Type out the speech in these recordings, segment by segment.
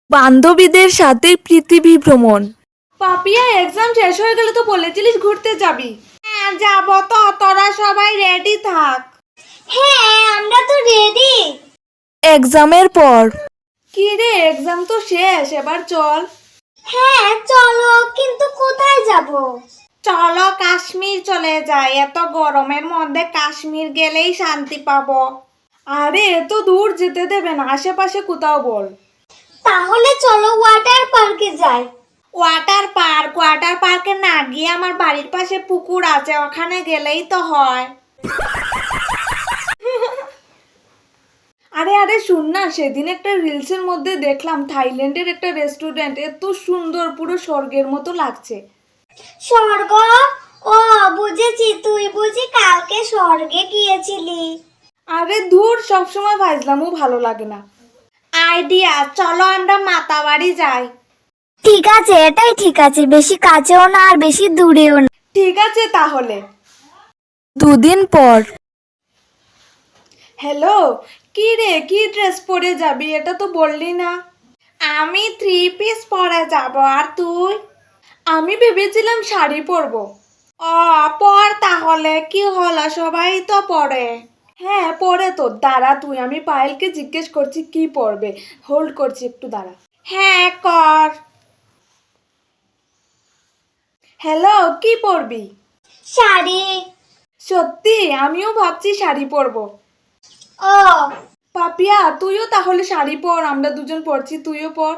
বান্ধবীদের সাথে পৃথিবী ভ্রমণ। পাপিয়া, এক্সাম শেষ হয়ে গেলে তো বলেছিলিস ঘুরতে যাবি। হ্যাঁ যাবো তো, তোরা সবাই রেডি থাক। হ্যাঁ আমরা তো রেডি। এক্সামের পর কি রে, এক্সাম তো শেষ, এবার চল। হ্যাঁ চলো, কিন্তু কোথায় যাব? চলো কাশ্মীর চলে যাই, এত গরমের মধ্যে কাশ্মীর গেলেই শান্তি পাবো। আরে এত দূর যেতে দেবে না, আশেপাশে কোথাও বল। তাহলে চলো ওয়াটার পার্কে যাই। ওয়াটার পার্কে না গিয়ে আমার বাড়ির পাশে পুকুর আছে, ওখানে গেলেই তো হয়। আরে আরে শুন না, সেদিন একটা রিলসের মধ্যে দেখলাম থাইল্যান্ডের একটা রেস্টুরেন্ট, এত সুন্দর, পুরো স্বর্গের মতো লাগছে। স্বর্গ? ও বুঝেছি, তুই বুঝি কালকে স্বর্গে গিয়েছিলি। আরে দূর, সবসময় ভাজলামও ভালো লাগে না। আইডিয়া, চলো আমরা মাতাবাড়ি যাই। ঠিক আছে, এটাই ঠিক আছে, বেশি কাছেও না আর বেশি দূরেও না। ঠিক আছে তাহলে। দুদিন পর হ্যালো, কি রে, কি ড্রেস পরে যাবি, এটা তো বললি না। আমি 3 পিস পরে যাব, আর তুই? আমি ভেবেছিলাম শাড়ি পরবো। ও পর তাহলে, কি হলো, সবাই তো পরে। হ্যাঁ পরে তো, দাঁড়া তুই, আমি পায়েলকে জিজ্ঞেস করছি কি পরবে, হোল্ড করছি একটু, দাঁড়া। হ্যাঁ কর। হ্যালো, কি পরবি? শাড়ি। সত্যি? আমিও ভাবছি শাড়ি পরবো। ও পাপিয়া, তুইও তাহলে শাড়ি পর, আমরা দুজন পরছি, তুইও পর।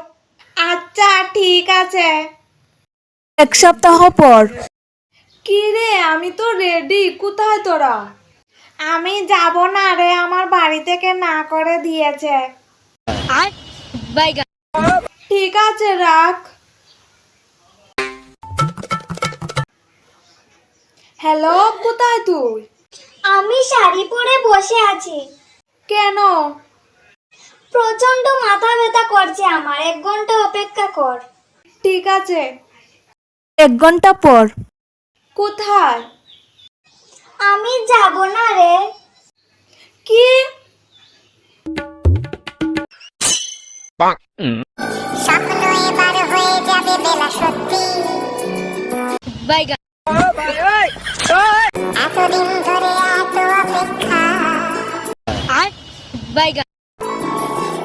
আচ্ছা ঠিক আছে। এক সপ্তাহ পর কি রে, আমি তো রেডি, কোথায় তোরা? আমি যাব না রে, আমার বাড়ি থেকে না করে দিয়েছে। ঠিক আছে রাখ। হ্যালো, কোথায় তুই? আমি শাড়ি পরে বসে আছি। কেন? প্রচন্ড মাথা ব্যথা করছে আমার, 1 ঘন্টা অপেক্ষা কর। ঠিক আছে। 1 ঘন্টা পর কোথায়? আমি যাব না রে। কি? স্বপ্ন এবার হয়ে যাবে বেলা সত্যি। এতদিন ধরে এত অপেক্ষা,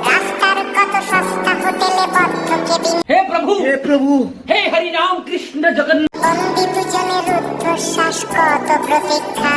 রাস্তার কত সস্তা হোটেলে বদ্ধ কেবিন, हे प्रभु हे हरि राम कृष्ण जगन्नाथ। বন্দি দুজনের রুদ্ধশ্বাস, কত প্রতীক্ষা।